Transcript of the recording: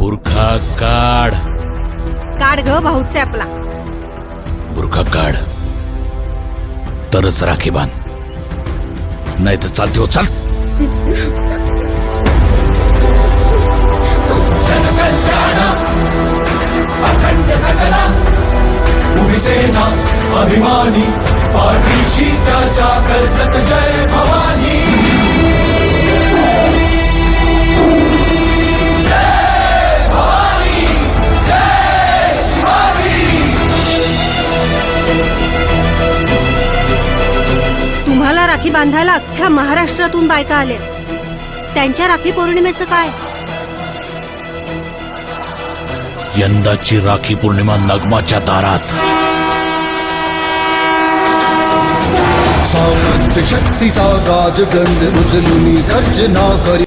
बुरखा काढ. काढ ग भाऊचे आपला. बुरखा काढ तरच राखी बांध, नाही तर चालते हो. चाल. जनकल्याण अखंड सकला उभी सेना अभिमानी पाठीशी त्याच्या कर्जत जय भवानी. जय भवानी जय शिवाजी. तुम्हाला राखी बांधायला अख्ख्या महाराष्ट्रातून बायका आले. त्यांच्या राखी पौर्णिमेचं काय? यंदाची राखी पौर्णिमा नगमाच्या दारात. सामर्थ्य शक्तीचा राजदंड उचलून गर्जना करी